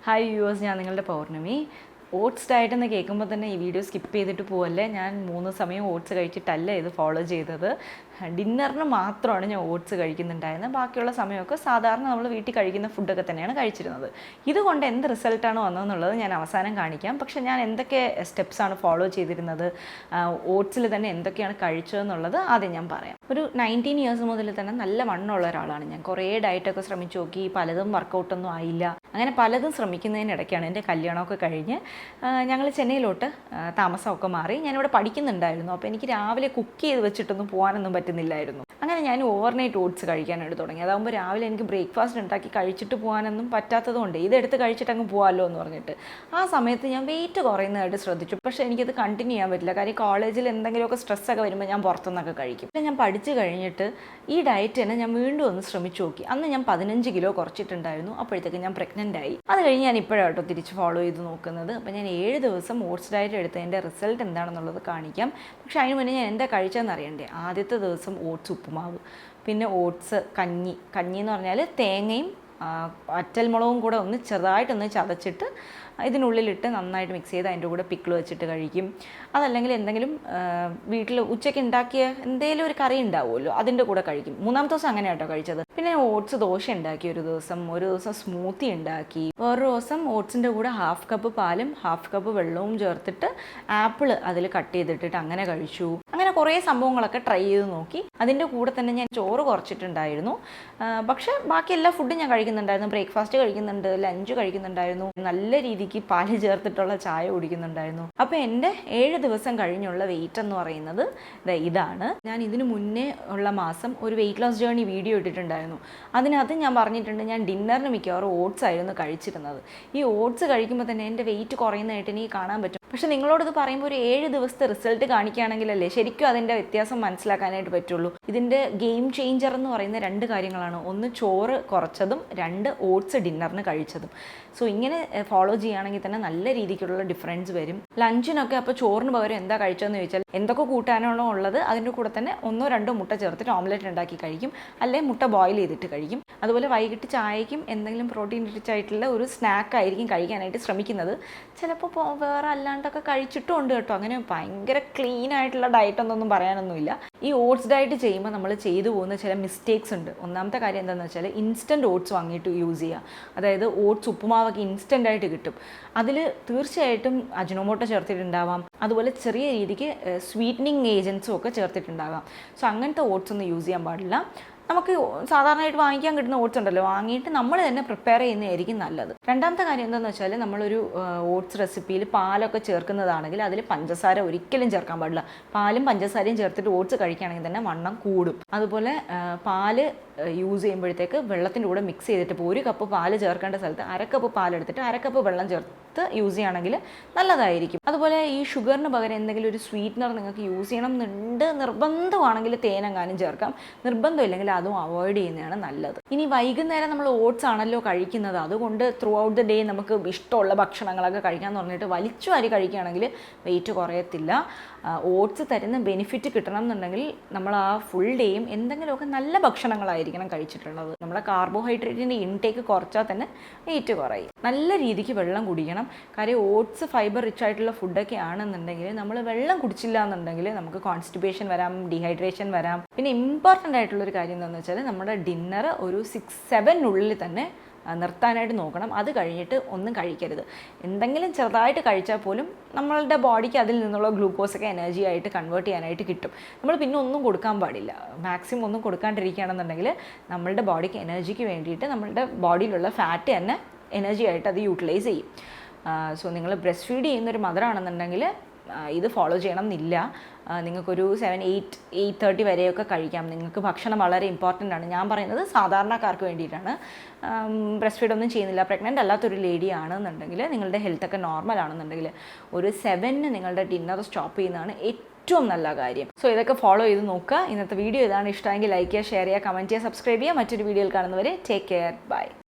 Hi viewers, ഞാൻ നിങ്ങളുടെ പൗർണമി. Oats diet എന്ന് കേൾക്കുമ്പോൾ തന്നെ ഈ വീഡിയോ സ്കിപ്പ് ചെയ്തിട്ട് പോവല്ലേ. ഞാൻ 3 സമയം ഓട്സ് കഴിച്ചിട്ടല്ല ഇത് ഫോളോ ചെയ്തത്. ഡിന്നറിന് മാത്രമാണ് ഞാൻ ഓട്സ് കഴിക്കുന്നുണ്ടായിരുന്നത്. ബാക്കിയുള്ള സമയമൊക്കെ സാധാരണ നമ്മൾ വീട്ടിൽ കഴിക്കുന്ന ഫുഡൊക്കെ തന്നെയാണ് കഴിച്ചിരുന്നത്. ഇതുകൊണ്ട് എന്ത് റിസൾട്ടാണ് വന്നതെന്നുള്ളത് ഞാൻ അവസാനം കാണിക്കാം. പക്ഷേ ഞാൻ എന്തൊക്കെ സ്റ്റെപ്സാണ് ഫോളോ ചെയ്തിരുന്നത്, ഓട്സിൽ തന്നെ എന്തൊക്കെയാണ് കഴിച്ചതെന്നുള്ളത് ആദ്യം ഞാൻ പറയാം. ഒരു 19 ഇയേഴ്സ് മുതൽ തന്നെ നല്ല വണ്ണമുള്ള ഒരാളാണ് ഞാൻ. കുറേ ഡയറ്റൊക്കെ ശ്രമിച്ചു നോക്കി, പലതും വർക്കൗട്ടൊന്നും ആയില്ല. അങ്ങനെ പലതും ശ്രമിക്കുന്നതിനിടയ്ക്കാണ് എൻ്റെ കല്യാണമൊക്കെ കഴിഞ്ഞ് ഞങ്ങൾ ചെന്നൈയിലോട്ട് താമസമൊക്കെ മാറി. ഞാനിവിടെ പഠിക്കുന്നുണ്ടായിരുന്നു. അപ്പോൾ എനിക്ക് രാവിലെ കുക്ക് ചെയ്ത് വെച്ചിട്ടൊന്നും പോകാനൊന്നും പറ്റുന്നില്ലായിരുന്നു. അങ്ങനെ ഞാൻ ഓവർനൈറ്റ് ഓട്സ് കഴിക്കാനായിട്ട് തുടങ്ങി. അതാകുമ്പോൾ രാവിലെ എനിക്ക് ബ്രേക്ക്ഫാസ്റ്റ് ഉണ്ടാക്കി കഴിച്ചിട്ട് പോകാനൊന്നും പറ്റാത്തതുകൊണ്ട് ഇതെടുത്ത് കഴിച്ചിട്ട് അങ്ങ് പോകാമല്ലോ എന്ന് പറഞ്ഞിട്ട് ആ സമയത്ത് ഞാൻ വെയിറ്റ് കുറയുന്നതായിട്ട് ശ്രദ്ധിച്ചു. പക്ഷേ എനിക്കത് കണ്ടിന്യൂ ചെയ്യാൻ പറ്റില്ല. കാര്യം കോളേജിൽ എന്തെങ്കിലുമൊക്കെ സ്ട്രെസ്സൊക്കെ വരുമ്പോൾ ഞാൻ പുറത്തുനിന്നൊക്കെ കഴിക്കും. പിന്നെ ഞാൻ പഠിച്ച് കഴിഞ്ഞിട്ട് ഈ ഡയറ്റ് തന്നെ ഞാൻ വീണ്ടും ഒന്ന് ശ്രമിച്ചു നോക്കി. അന്ന് ഞാൻ 15 കിലോ കുറച്ചിട്ടുണ്ടായിരുന്നു. അപ്പോഴത്തേക്ക് ഞാൻ പ്രഗ്നൻ്റ് ആയി. അത് കഴിഞ്ഞ് ഞാൻ ഇപ്പോഴാട്ടോ തിരിച്ച് ഫോളോ ചെയ്ത് നോക്കുന്നത്. അപ്പോൾ ഞാൻ 7 ദിവസം ഓട്സ് ഡയറ്റ് എടുത്തതിൻ്റെ റിസൾട്ട് എന്താണെന്നുള്ളത് കാണിക്കാം. പക്ഷേ അതിന് മുന്നേ ഞാൻ എന്താ കഴിച്ചതെന്ന് അറിയണ്ടേ. ആദ്യത്തെ ദിവസം ഓട്സ് ഉപ്പുമാവ്, പിന്നെ ഓട്സ് കഞ്ഞി എന്ന് പറഞ്ഞാൽ തേങ്ങയും വറ്റൽമുളകും കൂടെ ഒന്ന് ചെറുതായിട്ടൊന്ന് ചതച്ചിട്ട് ഇതിനുള്ളിലിട്ട് നന്നായിട്ട് മിക്സ് ചെയ്ത് അതിൻ്റെ കൂടെ പിക്കിൾ വെച്ചിട്ട് കഴിക്കും. അതല്ലെങ്കിൽ എന്തെങ്കിലും വീട്ടിൽ ഉച്ചയ്ക്ക് ഉണ്ടാക്കിയ എന്തെങ്കിലും ഒരു കറി ഉണ്ടാവുമല്ലോ, അതിൻ്റെ കൂടെ കഴിക്കും. 3-ാമത്തെ ദിവസം അങ്ങനെ കേട്ടോ കഴിച്ചത്. പിന്നെ ഓട്സ് ദോശ ഉണ്ടാക്കി ഒരു ദിവസം സ്മൂത്തി ഉണ്ടാക്കി. വേറൊരു ദിവസം ഓട്സിൻ്റെ കൂടെ 1/2 കപ്പ് പാലും 1/2 കപ്പ് വെള്ളവും ചേർത്തിട്ട് ആപ്പിൾ അതിൽ കട്ട് ചെയ്തിട്ടിട്ട് അങ്ങനെ കഴിച്ചു. അങ്ങനെ കുറേ സംഭവങ്ങളൊക്കെ ട്രൈ ചെയ്ത് നോക്കി. അതിൻ്റെ കൂടെ തന്നെ ഞാൻ ചോറ് കുറച്ചിട്ടുണ്ടായിരുന്നു. പക്ഷേ ബാക്കി എല്ലാ ഫുഡും ഞാൻ കഴിക്കുന്നുണ്ടായിരുന്നു. ബ്രേക്ക്ഫാസ്റ്റ് കഴിക്കുന്നുണ്ട്, ലഞ്ച് കഴിക്കുന്നുണ്ടായിരുന്നു, നല്ല രീതിക്ക് പാല് ചേർത്തിട്ടുള്ള ചായ കുടിക്കുന്നുണ്ടായിരുന്നു. അപ്പോൾ എൻ്റെ 7 ദിവസം കഴിഞ്ഞുള്ള വെയിറ്റ് എന്ന് പറയുന്നത് ഇതാണ്. ഞാൻ ഇതിനു മുന്നേ ഉള്ള മാസം ഒരു വെയിറ്റ് ലോസ് ജേർണി വീഡിയോ ഇട്ടിട്ടുണ്ടായിരുന്നു. അതിനകത്ത് ഞാൻ പറഞ്ഞിട്ടുണ്ട് ഞാൻ ഡിന്നറിന് മിക്കവാറും ഓട്സ് ആയിരുന്നു കഴിച്ചിരുന്നത്. ഈ ഓട്സ് കഴിക്കുമ്പോൾ തന്നെ എൻ്റെ വെയിറ്റ് കുറയുന്നതായിട്ട് എനിക്ക് കാണാൻ പറ്റും. പക്ഷെ നിങ്ങളോടത് പറയുമ്പോൾ ഒരു 7 ദിവസത്തെ റിസൾട്ട് കാണിക്കുകയാണെങ്കിലല്ലേ ശരിക്കും അതിൻ്റെ വ്യത്യാസം മനസ്സിലാക്കാനായിട്ട് പറ്റുള്ളൂ. ഇതിൻ്റെ ഗെയിം ചേഞ്ചർ എന്ന് പറയുന്ന 2 കാര്യങ്ങളാണ്. ഒന്ന് ചോറ് കുറച്ചതും, 2 ഓട്സ് ഡിന്നറിന് കഴിച്ചതും. സോ ഇങ്ങനെ ഫോളോ ചെയ്യുകയാണെങ്കിൽ തന്നെ നല്ല രീതിക്കുള്ള ഡിഫറൻസ് വരും. ലഞ്ചിനൊക്കെ അപ്പോൾ ചോറിന് പകരം എന്താ കഴിച്ചതെന്ന് ചോദിച്ചാൽ എന്തൊക്കെ കൂട്ടാനാണോ ഉള്ളത് അതിൻ്റെ കൂടെ തന്നെ 1-2 മുട്ട ചേർത്തിട്ട് ഓംലെറ്റ് ഉണ്ടാക്കി കഴിക്കും, അല്ലെങ്കിൽ മുട്ട ബോയിൽ ചെയ്തിട്ട് കഴിക്കും. അതുപോലെ വൈകിട്ട് ചായയ്ക്കും എന്തെങ്കിലും പ്രോട്ടീൻ റിച്ച് ആയിട്ടുള്ള ഒരു സ്നാക്കായിരിക്കും കഴിക്കാനായിട്ട് ശ്രമിക്കുന്നത്. ചിലപ്പോൾ വേറെ അല്ലാണ്ടൊക്കെ കഴിച്ചിട്ടും ഉണ്ട് കേട്ടോ. അങ്ങനെ ഭയങ്കര ക്ലീൻ ആയിട്ടുള്ള ഡയറ്റൊന്നും പറയാനൊന്നുമില്ല. ഈ ഓട്സ് ഡയറ്റ് ചെയ്യുമ്പോൾ നമ്മൾ ചെയ്തു പോകുന്ന ചില മിസ്റ്റേക്സ് ഉണ്ട്. ഒന്നാമത്തെ കാര്യം എന്താണെന്ന് വെച്ചാൽ ഇൻസ്റ്റൻറ്റ് ഓട്സ് വാങ്ങിയിട്ട് യൂസ് ചെയ്യുക. അതായത് ഓട്സ് ഉപ്പുമാവൊക്കെ ഇൻസ്റ്റൻ്റ് ആയിട്ട് കിട്ടും. അതിൽ തീർച്ചയായിട്ടും അജിനോമോട്ടോ ചേർത്തിട്ടുണ്ടാവാം, അതുപോലെ ചെറിയ രീതിക്ക് സ്വീറ്റനിങ് ഏജൻസും ഒക്കെ ചേർത്തിട്ടുണ്ടാകാം. സോ അങ്ങനത്തെ ഓട്സ് ഒന്നും യൂസ് ചെയ്യാൻ പാടില്ല. നമുക്ക് സാധാരണയായിട്ട് വാങ്ങിക്കാൻ കിട്ടുന്ന ഓട്സ് ഉണ്ടല്ലോ, വാങ്ങിയിട്ട് നമ്മൾ തന്നെ പ്രിപ്പയർ ചെയ്യുന്നതായിരിക്കും നല്ലത്. രണ്ടാമത്തെ കാര്യം എന്താണെന്ന് വെച്ചാൽ നമ്മളൊരു ഓട്സ് റെസിപ്പിയിൽ പാലൊക്കെ ചേർക്കുന്നതാണെങ്കിൽ അതിൽ പഞ്ചസാര ഒരിക്കലും ചേർക്കാൻ പാടില്ല. പാലും പഞ്ചസാരയും ചേർത്തിട്ട് ഓട്സ് കഴിക്കുകയാണെങ്കിൽ തന്നെ വണ്ണം കൂടും. അതുപോലെ പാല് യൂസ് ചെയ്യുമ്പോഴത്തേക്ക് വെള്ളത്തിൻ്റെ കൂടെ മിക്സ് ചെയ്തിട്ട് ഇപ്പോൾ 1 കപ്പ് പാല് ചേർക്കേണ്ട സ്ഥലത്ത് 1/2 കപ്പ് പാലെടുത്തിട്ട് 1/2 കപ്പ് വെള്ളം ചേർത്ത് യൂസ് ചെയ്യുകയാണെങ്കിൽ നല്ലതായിരിക്കും. അതുപോലെ ഈ ഷുഗറിന് പകരം എന്തെങ്കിലും ഒരു സ്വീറ്റ്നർ നിങ്ങൾക്ക് യൂസ് ചെയ്യണം എന്നുണ്ട്, നിർബന്ധമാണെങ്കിൽ തേനെങ്ങാനും ചേർക്കാം. നിർബന്ധമില്ലെങ്കിൽ അതും അവോയ്ഡ് ചെയ്യുന്നതാണ് നല്ലത്. ഇനി വൈകുന്നേരം നമ്മൾ ഓട്സ് ആണല്ലോ കഴിക്കുന്നത്, അതുകൊണ്ട് ത്രൂ ഔട്ട് ദ ഡേ നമുക്ക് ഇഷ്ടമുള്ള ഭക്ഷണങ്ങളൊക്കെ കഴിക്കാമെന്ന് പറഞ്ഞിട്ട് വലിച്ചു വാരി കഴിക്കുകയാണെങ്കിൽ വെയിറ്റ് കുറയത്തില്ല. ഓട്സ് തരുന്ന ബെനിഫിറ്റ് കിട്ടണം എന്നുണ്ടെങ്കിൽ നമ്മൾ ആ ഫുൾ ഡേയും എന്തെങ്കിലുമൊക്കെ നല്ല ഭക്ഷണങ്ങളായിരിക്കണം കഴിച്ചിട്ടുള്ളത്. നമ്മളെ കാർബോഹൈഡ്രേറ്റിൻ്റെ ഇൻടേക്ക് കുറച്ചാൽ തന്നെ വെയിറ്റ് കുറയും. നല്ല രീതിക്ക് വെള്ളം കുടിക്കണം. കാര്യം ഓട്സ് ഫൈബർ റിച്ച് ആയിട്ടുള്ള ഫുഡൊക്കെ ആണെന്നുണ്ടെങ്കിൽ നമ്മൾ വെള്ളം കുടിച്ചില്ല എന്നുണ്ടെങ്കിൽ നമുക്ക് കോൺസ്റ്റിപ്പേഷൻ വരാം, ഡീഹൈഡ്രേഷൻ വരാം. പിന്നെ ഇമ്പോർട്ടൻ്റ് ആയിട്ടുള്ളൊരു കാര്യം എന്താണെന്ന് വെച്ചാൽ നമ്മുടെ ഡിന്നർ ഒരു 6-7 തന്നെ നിർത്താനായിട്ട് നോക്കണം. അത് കഴിഞ്ഞിട്ട് ഒന്നും കഴിക്കരുത്. എന്തെങ്കിലും ചെറുതായിട്ട് കഴിച്ചാൽ പോലും നമ്മളുടെ ബോഡിക്ക് അതിൽ നിന്നുള്ള ഗ്ലൂക്കോസൊക്കെ എനർജി ആയിട്ട് കൺവേർട്ട് ചെയ്യാനായിട്ട് കിട്ടും. നമ്മൾ പിന്നെ ഒന്നും കൊടുക്കാൻ പാടില്ല. മാക്സിമം ഒന്നും കൊടുക്കാണ്ടിരിക്കുകയാണെന്നുണ്ടെങ്കിൽ നമ്മളുടെ ബോഡിക്ക് എനർജിക്ക് വേണ്ടിയിട്ട് നമ്മളുടെ ബോഡിയിലുള്ള ഫാറ്റ് തന്നെ എനർജി ആയിട്ട് അത് യൂട്ടിലൈസ് ചെയ്യും. സോ നിങ്ങൾ ബ്രസ്റ്റ് ഫീഡ് ചെയ്യുന്നൊരു മദറാണെന്നുണ്ടെങ്കിൽ ഇത് ഫോളോ ചെയ്യണം എന്നില്ല. നിങ്ങൾക്കൊരു 7-8:30 വരെയൊക്കെ കഴിക്കാം. നിങ്ങൾക്ക് ഭക്ഷണം വളരെ ഇമ്പോർട്ടൻ്റ് ആണ്. ഞാൻ പറയുന്നത് സാധാരണക്കാർക്ക് വേണ്ടിയിട്ടാണ്. ബ്രസ്റ്റ് ഫീഡ് ഒന്നും ചെയ്യുന്നില്ല, പ്രഗ്നൻ്റ് അല്ലാത്തൊരു ലേഡി ആണെന്നുണ്ടെങ്കിൽ, നിങ്ങളുടെ ഹെൽത്തൊക്കെ നോർമൽ ആണെന്നുണ്ടെങ്കിൽ ഒരു 7 നിങ്ങളുടെ ഡിന്നർ സ്റ്റോപ്പ് ചെയ്യുന്നതാണ് ഏറ്റവും നല്ല കാര്യം. സോ ഇതൊക്കെ ഫോളോ ചെയ്ത് നോക്കുക. ഇന്നത്തെ വീഡിയോ ഇതാണ്. ഇഷ്ടമെങ്കിൽ ലൈക്ക് ചെയ്യുക, ഷെയർ ചെയ്യുക, കമൻറ്റ് ചെയ്യുക, സബ്സ്ക്രൈബ് ചെയ്യുക. മറ്റൊരു വീഡിയോയിൽ കാണുന്നവരെ ടേക്ക് കെയർ, ബൈ.